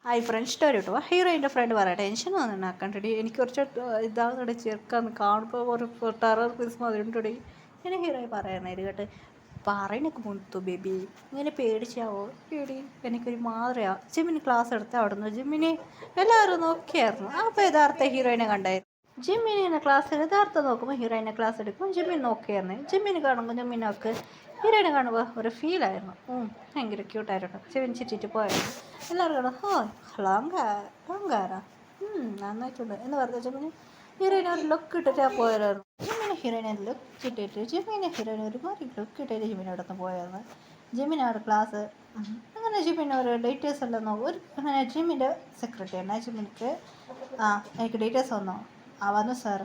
Hi friends story കിട്ടുക ഹീറോയിൻ്റെ front പറയാം tension ഒന്നും ആക്കണ്ടടി എനിക്ക് കുറച്ച് ഇതാകുന്നുണ്ട് ചെറുക്കാന്ന് കാണുമ്പോൾ ഒരു ടെറർ പീസ് മാതിരി ഇങ്ങനെ ഹീറോയി പറയുന്നത് കേട്ട് പറയണൊക്കെ മുത്തു ബേബി ഇങ്ങനെ പേടിച്ചാവോ പേടി എനിക്കൊരു മാതിരിയാ ജിമ്മിന് ക്ലാസ് എടുത്ത് അവിടെ നിന്ന് ജിമ്മിന് എല്ലാവരും നോക്കിയായിരുന്നു അപ്പോൾ യഥാർത്ഥ ഹീറോയിനെ കണ്ടായിരുന്നു ജിമ്മിനെ ക്ലാസ് യഥാർത്ഥം നോക്കുമ്പോൾ ഹീറോയിനെ ക്ലാസ് എടുക്കും ജിമ്മിൻ നോക്കിയായിരുന്നു ജിമ്മിന് കാണുമ്പോൾ ജിമ്മിനൊക്കെ ഹീറോയിനെ കാണുമ്പോൾ ഒരു ഫീലായിരുന്നു ഭയങ്കര ക്യൂട്ടായിരുന്നു ജിമ്മിൻ ചിറ്റിട്ട് പോയായിരുന്നു എല്ലാവരും കാണും ഹലാങ്കാരാ നന്നായിട്ടുണ്ട് എന്ന് പറഞ്ഞ ജിമ്മിന് ഹീറോയിനെ ഒരു ലുക്ക് ഇട്ടിട്ട് പോയായിരുന്നു ജിമ്മിന് ഹീറോയിനെ ലുക്ക് ഇട്ടിട്ട് ജിമ്മിനെ ഹീറോയിനെ ഒരുമാതിരി ലുക്ക് ഇട്ടിട്ട് ജിമ്മിനെ അവിടെ നിന്ന് പോയായിരുന്നു ജിമ്മിനാണ് ക്ലാസ് അങ്ങനെ ജിമ്മിന് ഒരു ഡീറ്റെയിൽസ് ഉണ്ടെന്നോ ഒരു അങ്ങനെ ജിമ്മിൻ്റെ സെക്രട്ടറിയാണ് ജിമ്മിനിക്ക് എനിക്ക് ഡീറ്റെയിൽസ് വന്നോ വന്നു സാർ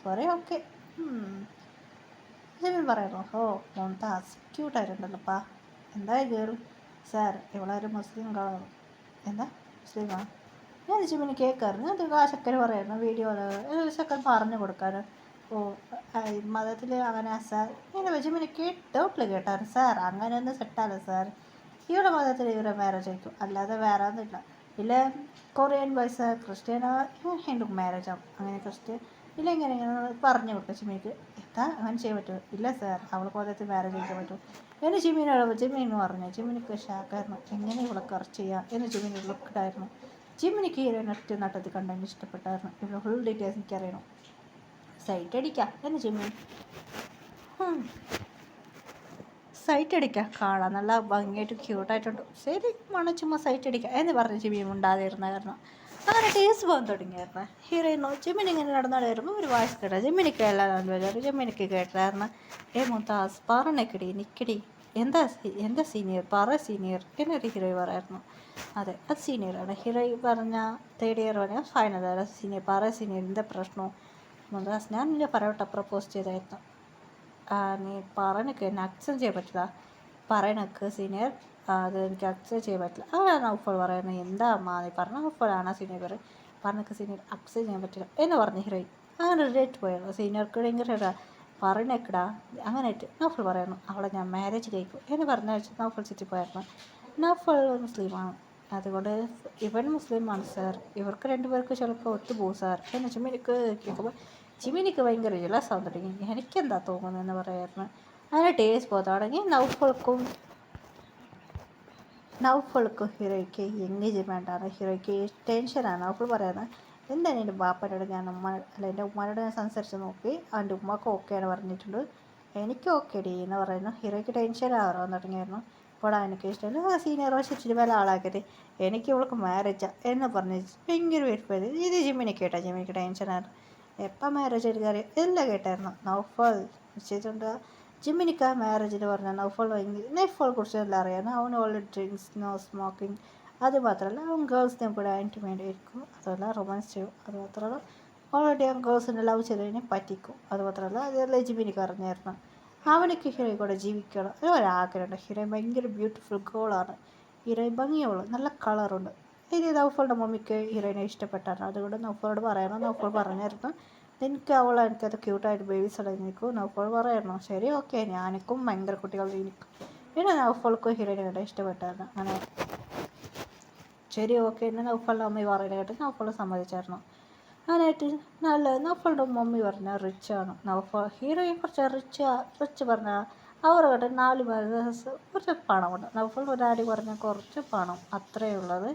കുറേ ഓക്കെ ജിമ്മിൻ പറയുന്നു മോംതാസ് ക്യൂട്ടായിട്ടുണ്ടല്ലോപ്പാ എന്താ ഗേൾ സാർ ഇവളൊരു മുസ്ലിം ഗേളാണ് എന്താ മുസ്ലിമാ ഞാൻ ജിമ്മിന് കേൾക്കാറുണ്ട് അത് ആ ചക്കൻ പറയായിരുന്നു വീഡിയോ ചക്കൻ പറഞ്ഞു കൊടുക്കാറ് മതത്തിൽ അങ്ങനെ സാർ ഇങ്ങനെ ജിമ്മിന് ഡൗട്ടിൽ കേട്ടായിരുന്നു സാർ അങ്ങനെ ഒന്ന് സെറ്റാണ് സാർ ഇവിടെ മതത്തിൽ ഇവരെ മാരേജ് ആയിരിക്കും അല്ലാതെ വേറെ ഒന്നുമില്ല ഇല്ല Korean boys Cristiano Hindu marriage ആവും അങ്ങനെ ക്രിസ്ത്യൻ ഇല്ല ഇങ്ങനെ പറഞ്ഞു കൊടുക്കുക ജിമ്മിക്ക് എന്താ അങ്ങനെ ചെയ്യാൻ പറ്റുമോ ഇല്ല സാർ അവൾ കോലത്തിൽ മാരേജ് ചെയ്യാൻ പറ്റും എന്ന് ജിമ്മിന് പറഞ്ഞു ജിമ്മിനിക്ക് ഷാക്കായിരുന്നു എങ്ങനെ ഇവിടെ കുറച്ച് ചെയ്യാം എന്ന് ജിമ്മിന് ലുക്കിടായിരുന്നു ജിമ്മിനിക്ക് ഹീറോയിൻ ഒറ്റ നട്ടത്തിൽ കണ്ടതിന് ഇഷ്ടപ്പെട്ടായിരുന്നു ഇവിടെ ഫുൾ ഡീറ്റെയിൽസ് എനിക്കറിയണം സൈറ്റ് അടിക്കാം എന്ന് ജിമ്മിൻ സൈറ്റ് അടിക്കാം കാണാൻ നല്ല ഭംഗിയായിട്ട് ക്യൂട്ടായിട്ടുണ്ട് ശരി ചുമ്മാ സൈറ്റ് അടിക്കാം എന്ന് പറഞ്ഞ് ജിമ്മിയും ഉണ്ടാതിരുന്ന കാരണം അങ്ങനെ ടേസ്റ്റ് പോകാൻ തുടങ്ങിയായിരുന്നു ഹീറോയിനോ ജിമ്മിന് ഇങ്ങനെ നടന്നാടായിരുന്നു ഒരു വായിസ് കേട്ടാ ജിമ്മിനിക്ക് എല്ലാം വരും ജിമ്മിനിക്ക് കേട്ടായിരുന്നു മുത്താസ് പറഞ്ഞേക്കടി നിക്കടി എന്താ സീനിയർ പറ സീനിയർ എന്നൊരു ഹീറോയി പറയായിരുന്നു അതെ അത് സീനിയറാണ് ഹീറോയി പറഞ്ഞ തേർഡ് ഇയർ പറഞ്ഞാൽ ഫൈനൽ അല്ല സീനിയർ പറ സീനിയർ എന്താ പ്രശ്നമോ മുത്താസ് ഞാൻ നിന്നെ പറയട്ടെ പ്രപ്പോസ് ചെയ്തായിരുന്നു നീ പറയണക്ക് എന്നെ അക്സെപ്റ്റ് ചെയ്യാൻ പറ്റില്ല പറയണക്ക് സീനിയർ അത് എനിക്ക് അക്സെപ്റ്റ് ചെയ്യാൻ പറ്റില്ല അങ്ങനെയാണ് നൗഫൽ പറയുന്നത് എന്താ അമ്മ നീ പറഞ്ഞ നൗഫലാണ് സീനിയർ പറഞ്ഞക്ക് സീനിയർ അക്സെപ്റ്റ് ചെയ്യാൻ പറ്റില്ല എന്ന് പറഞ്ഞു ഹീറോയി അങ്ങനെ റേറ്റ് പോയിരുന്നു സീനിയർക്ക് ഭയങ്കര പറയണേക്കടാ അങ്ങനെയായിട്ട് നൗഫൽ പറയുന്നു അവളെ ഞാൻ മാരേജ് കഴിക്കും എന്ന് പറഞ്ഞ നൗഫൽ ചുറ്റിപ്പോയായിരുന്നു നൗഫൽ മുസ്ലിമാണ് അതുകൊണ്ട് ഇവൻ മുസ്ലിമാണ് സാർ ഇവർക്ക് രണ്ടുപേർക്ക് ചിലപ്പോൾ ഒത്തുപോകും സാർ എന്ന് ജിമ്മിനിക്ക് കേൾക്കുമ്പോൾ ജിമ്മിനിക്ക് ഭയങ്കര ജലസാൻ തുടങ്ങി എനിക്കെന്താ തോന്നുന്നതെന്ന് പറയായിരുന്നു അങ്ങനെ ടേസ്റ്റ് പോകാൻ തുടങ്ങി നൗഫൾക്ക് ഹീറോയ്ക്ക് എൻഗേജ്മെൻ്റാണ് ഹീറോയ്ക്ക് ടെൻഷനാണ് നൗഫൾ പറയുന്നത് എന്താണ് എൻ്റെ ബാപ്പനോട് ഞാൻ എൻ്റെ ഉമ്മാനോട് ഞാൻ സംസാരിച്ച് നോക്കി അവൻ്റെ ഉമ്മക്ക് ഓക്കെയാണ് പറഞ്ഞിട്ടുണ്ട് എനിക്ക് ഓക്കെ ഡി എന്ന് പറയുന്നു ഹീറോയ്ക്ക് ടെൻഷൻ ആവാൻ തുടങ്ങിയായിരുന്നു അപ്പോൾ എനിക്ക് ഇഷ്ടമല്ല സീനിയർ ഇച്ചിരി വില ആളാക്കരുത് എനിക്ക് ഇവൾക്ക് മാരേജാ എന്ന് പറഞ്ഞ് ഭയങ്കര വെറുപ്പത് ഇത് ജിമ്മിനിക്ക് കേട്ടോ ജിമ്മിനിക്ക് ടെൻഷനായിരുന്നു എപ്പം മാരേജ് എടുക്കാറ് എല്ലാം കേട്ടായിരുന്നു നൗഫൽ നിശ്ചയിച്ചുകൊണ്ട് ജിമ്മിനിക്ക് മാരേജിന് പറഞ്ഞാൽ നൗഫൾ കുറിച്ച് എല്ലാം അറിയാമായിരുന്നു അവൻ ഓൾറെഡി ഡ്രിങ്ക്സ് നോ സ്മോക്കിംഗ് അത് മാത്രമല്ല അവൻ ഗേൾസിനെ കൂടെ ആൻറ്റിമേൻ്റ് ആയിരിക്കും അതുമല്ല റൊമാൻസ് ചെയ്യും അത് മാത്രമല്ല ഓൾറെഡി അവൻ ഗേൾസിനെ ലവ് ചെയ്തതിനെ പറ്റിക്കും അത് മാത്രമല്ല അതെല്ലാം ജിമ്മിനിക്ക് അറിഞ്ഞായിരുന്നു അവനക്ക് ഹീറോയി കൂടെ ജീവിക്കണം അത് ഒരാഗ്രഹമുണ്ട് ഹീറോയിൻ ഭയങ്കര ബ്യൂട്ടിഫുൾ ഗേളാണ് ഹീറോയിൻ ഭംഗിയുള്ളൂ നല്ല കളറുണ്ട് ഇത് നൗഫളുടെ മമ്മിക്ക് ഹീറോയിനെ ഇഷ്ടപ്പെട്ടാണ് അതുകൊണ്ട് നൗഫളോട് പറയണം നൗഫൾ പറഞ്ഞായിരുന്നു എനിക്കത് ക്യൂട്ടായിട്ട് ബേബീസ് നിൽക്കും നൗഫൾ പറയായിരുന്നു ശരി ഓക്കെ ഞാനിക്കും ഭയങ്കര കുട്ടികൾ എനിക്കും പിന്നെ നൗഫൾക്കും ഹീറോയിനെ കണ്ട ഇഷ്ടപ്പെട്ടായിരുന്നു അങ്ങനെ ശരി ഓക്കെ എന്നെ നൗഫളുടെ മമ്മി പറയുന്നത് കേട്ട് നൗഫൾ സമ്മതിച്ചായിരുന്നു അങ്ങനെയായിട്ട് നല്ല നൗഫളുടെ മമ്മി പറഞ്ഞാൽ റിച്ചാണ് ഹീറോയിൻ കുറച്ച് റിച്ച് പറഞ്ഞാൽ അവർ കേട്ട് 4 കുറച്ച് പണമുണ്ട് നൗഫളുടെ ഡാഡി പറഞ്ഞാൽ കുറച്ച് പണം അത്രയേ ഉള്ളത്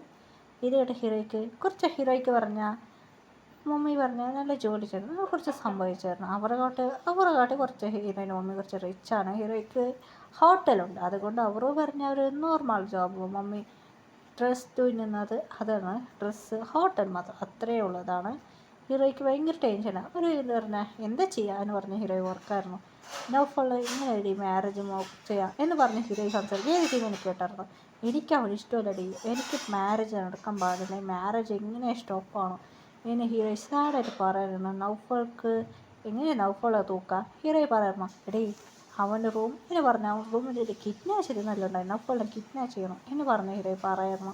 ഇത് കേട്ട് ഹീറോയ്ക്ക് പറഞ്ഞാൽ മമ്മി പറഞ്ഞാൽ നല്ല ജോലി ചെയ്തു കുറച്ച് സംഭവിച്ചായിരുന്നു അവരെ കാട്ടി കുറച്ച് ഹീറോയിൻ്റെ മമ്മി കുറച്ച് റിച്ചാണ് ഹീറോയ്ക്ക് ഹോട്ടലുണ്ട് അതുകൊണ്ട് അവർ പറഞ്ഞ ഒരു നോർമൽ ജോബ് മമ്മി ഡ്രസ്സ് തുന്നുന്നത് അതാണ് ഡ്രസ്സ് ഹോട്ടൽ മാത്രം അത്രയേ ഉള്ളതാണ് ഹീറോയ്ക്ക് ഭയങ്കര ടെൻഷനാണ് ഒരു ഇത് പറഞ്ഞാൽ എന്താ ചെയ്യാന്ന് പറഞ്ഞ് ഹീറോയി ഓർക്കായിരുന്നു നൗഫൾ ഇങ്ങനെ ഡി മാരേജ് ചെയ്യാം എന്ന് പറഞ്ഞ് ഹീറോയി സംസാരിക്കും ഏത് ടീം എനിക്ക് കേട്ടായിരുന്നു എനിക്ക് അവൻ ഇഷ്ടമല്ലടി എനിക്ക് മാരേജ് നടക്കാൻ പാടില്ല മാരേജ് എങ്ങനെ സ്റ്റോപ്പാണോ എന്ന് ഹീറോയി സാഡായിട്ട് പറയായിരുന്നു നൗഫൾക്ക് എങ്ങനെ നൗഫളെ തൂക്കാം ഹീറോയി പറയായിരുന്നു എടീ അവൻ്റെ റൂം എന്ന് പറഞ്ഞാൽ അവൻ റൂമിൽ കിഡ്നാപ്പ് ചെയ്ത് നല്ല ഉണ്ടായിരുന്നു നൗഫളിനെ കിഡ്നാപ്പ് ചെയ്യണം എന്ന് പറഞ്ഞ ഹീറോയി പറയായിരുന്നു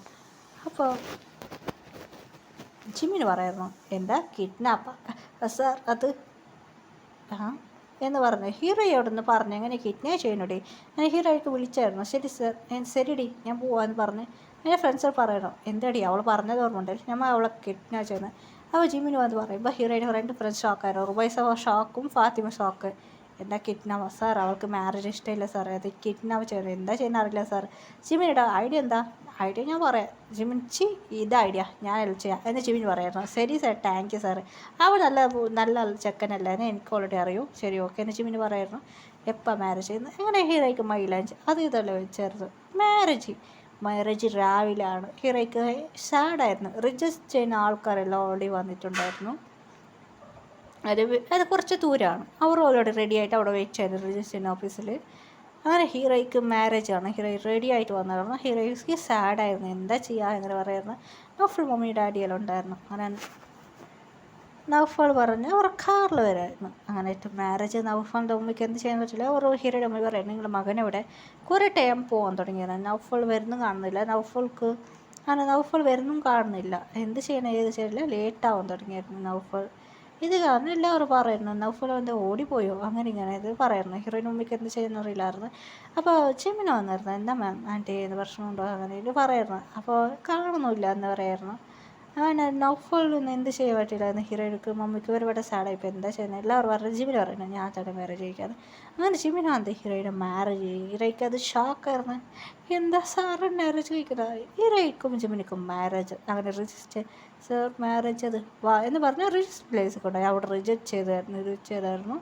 അപ്പോൾ ജിമ്മിന് പറയായിരുന്നു എന്താ കിഡ്നാപ്പാ സാർ അത് എന്ന് പറഞ്ഞു ഹീറോയോടൊന്ന് പറഞ്ഞു അങ്ങനെ കിഡ്നാപ്പ് ചെയ്യണോടി. ഞാൻ ഹീറോയ്ക്ക് വിളിച്ചായിരുന്നു. ശരി സർ, ശരിടി ഞാൻ പോവാന്ന് പറഞ്ഞ് എൻ്റെ ഫ്രണ്ട്സ് പറയണം. എന്താടി അവൾ പറഞ്ഞത് ഓർമ്മയുണ്ട്, നമ്മൾ അവളെ കിഡ്നാപ്പ് ചെയ്യുന്നത്. അപ്പോൾ ജിമ്മിന് വന്ന് പറയുമ്പോൾ ഹീറോയുടെ രണ്ട് ഫ്രണ്ട്സ് ഷോക്കായിരുന്നു. റുബൈസ ഷോക്കും ഫാത്തിമ ഷോക്ക്. എന്താ കിഡ്നാപ്പ് സാർ, അവൾക്ക് മാരേജ് ഇഷ്ടമില്ല സാറേ, അത് കിഡ്നാപ്പ് ചെയ്യണം, എന്താ ചെയ്യുന്ന അറിയില്ല സാർ. ജിമ്മിനിയുടെ ഐഡിയ എന്താ? ഐഡിയ ഞാൻ പറയാം ജിമിൻ. ഇത് ഐഡിയ ഞാൻ ചെയ്യാം എന്ന് ജിമിൻ പറയായിരുന്നു. ശരി സാർ, താങ്ക് യു സാർ, അവൾ നല്ല നല്ല ചെക്കനല്ല എന്ന് എനിക്ക് ഓൾറെഡി അറിയൂ. ശരി ഓക്കെ എന്ന് ജിമിന് പറയായിരുന്നു. എപ്പോൾ മാരേജ് ചെയ്യുന്നത്? എങ്ങനെ ഹീറോയ്ക്ക് മൈലാഞ്ച് അത് ഇതല്ലേ വെച്ചായിരുന്നു. മാരേജ് രാവിലെയാണ്. ഹീറോയ്ക്ക് സാഡായിരുന്നു. റിജക്റ്റ് ചെയ്യുന്ന ആൾക്കാരെല്ലാം ഓൾറെഡി വന്നിട്ടുണ്ടായിരുന്നു. അത് കുറച്ച് ദൂരമാണ്. അവർ ഓൾറെഡി റെഡി ആയിട്ട് അവിടെ വെയിറ്റ് ചെയ്തു രജിസ്ട്രേഷൻ ഓഫീസിൽ. അങ്ങനെ ഹീറോയ്ക്ക് മാരേജാണ്. ഹീറോ റെഡി ആയിട്ട് വന്നതായിരുന്നു. ഹീറോയ്ക്ക് സാഡായിരുന്നു. എന്താ ചെയ്യുക അങ്ങനെ പറയായിരുന്നു. നൗഫൽ മമ്മി ഡാഡിയെല്ലാം ഉണ്ടായിരുന്നു. അങ്ങനെ നൗഫൽ പറഞ്ഞ് അവർ കാറിൽ വരായിരുന്നു. അങ്ങനെ മാരേജ് നൗഫലിൻ്റെ ഉമ്മയ്ക്ക് എന്ത് ചെയ്യാൻ പറ്റില്ല. അവർ ഹീറോയുടെ ഉമ്മ പറയുന്നത് നിങ്ങളുടെ മകനെവിടെ? കുറേ ടൈം പോകാൻ തുടങ്ങിയത്. നൗഫൽ വരുന്നും കാണുന്നില്ല. നൗഫൽ വരുന്നും കാണുന്നില്ല. എന്ത് ചെയ്യണം ഏത് ചെയ്യില്ല. ലേറ്റാവാൻ തുടങ്ങിയായിരുന്നു നൗഫൽ. ഇത് കാരണം എല്ലാവരും പറയുന്നു നൗഫൽ എന്താ ഓടിപ്പോയോ അങ്ങനെ ഇങ്ങനെ ഇത് പറയുന്നു. ഹീറോയിൻ ഉമ്മയ്ക്ക് എന്ത് ചെയ്യുന്ന അറിയില്ലായിരുന്നു. അപ്പോൾ ജിമ്മിന് വന്നിരുന്നു. എന്താ മാം ആൻറ്റി ഏത് പ്രശ്നമുണ്ടോ അങ്ങനെ ഇത് പറയുന്നു. അപ്പോൾ കാണുന്നില്ല എന്ന് പറയായിരുന്നു. അങ്ങനെ നൗഫലിൽ നിന്ന് എന്ത് ചെയ്യാൻ പറ്റില്ലായിരുന്നു. ഹീറോയിൻക്ക് മമ്മിക്ക് ഒരുപാട് സാഡായിപ്പോൾ എന്താ ചെയ്യുന്നത്. എല്ലാവരും പറഞ്ഞു ജിമ്മിന് പറയുന്നത് ഞാൻ തന്നെ മാരേജ് കഴിക്കാതെ. അങ്ങനെ ജിമ്മിന് വന്നത് ഹീറോയുടെ മാരേജ്. ഹീറോയ്ക്ക് അത് ഷോക്കായിരുന്നു. എന്താ സാറ് മാരേജ് കഴിക്കുന്നത്? ഹീറോയ്ക്കും ജിമ്മിനിക്കും മാരേജ്. അങ്ങനെ രജിസ്റ്റർ സർ മാരേജ് അത് വാ എന്ന് പറഞ്ഞാൽ രജിസ്റ്റർ പ്ലേസ് കൊണ്ടുപോയി അവിടെ റിജക്റ്റ് ചെയ്തായിരുന്നു.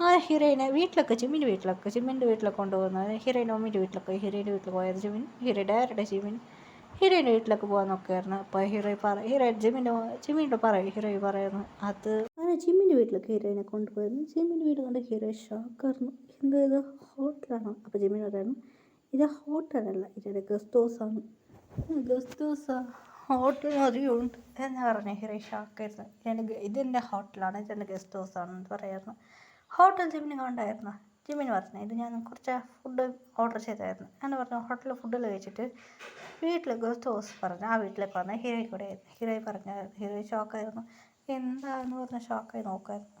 ആ ഹീറോയിനെ വീട്ടിലൊക്കെ ജിമ്മിൻ്റെ വീട്ടിലൊക്കെ കൊണ്ടുപോകുന്നത്. ഹീറോയിൻ്റെ മമ്മിൻ്റെ വീട്ടിലൊക്കെ ഹീറോയിൻ്റെ വീട്ടിൽ പോയത് ജിമ്മിൻ. ഡയറക്റ്റ് ഹീറോയിൻ്റെ വീട്ടിലൊക്കെ പോകാൻ നോക്കുകയായിരുന്നു. അപ്പോൾ ജിമ്മിൻ്റെ പറയുന്നു അത് അങ്ങനെ ജിമ്മിൻ്റെ വീട്ടിലൊക്കെ ഹീറോയിനെ കൊണ്ടുപോയിരുന്നു. ജിമ്മിൻ്റെ വീട് കൊണ്ട് ഹീറോ ഷോക്കായിരുന്നു. എന്താ ഇത് ഹോട്ടലാണോ? അപ്പോൾ ജിമ്മിന് പറയുന്നു ഇത് ഹോട്ടലല്ല, ഇതൊരു ഗസ്റ്റ് ഹൗസാണ്. ഗസ്റ്റ് ഹൗസാ? ഹോട്ടൽ മതിയുണ്ട് എന്ന് പറഞ്ഞ ഹീറോ ഷോക്കായിരുന്നു. ഇതെൻ്റെ ഹോട്ടലാണ്, ഇതെൻ്റെ ഗസ്റ്റ് ഹൗസാണെന്ന് പറയായിരുന്നു. ഹോട്ടൽ ജിമ്മിന് കണ്ടായിരുന്നു. ജിമ്മിന് പറഞ്ഞു ഇത് ഞാൻ കുറച്ച് ഫുഡ് ഓർഡർ ചെയ്തായിരുന്നു എന്ന് പറഞ്ഞു. ഹോട്ടലിൽ ഫുഡിൽ കഴിച്ചിട്ട് വീട്ടിൽ ഗസ്റ്റ് ഹൗസ് പറഞ്ഞു. ആ വീട്ടിലേക്ക് വന്ന ഹീറോയ്ക്ക് കൂടെ ആയിരുന്നു. ഹീറോ ഷോക്കായിരുന്നു. എന്താന്ന് പറഞ്ഞ ഷോക്കായി നോക്കായിരുന്നു.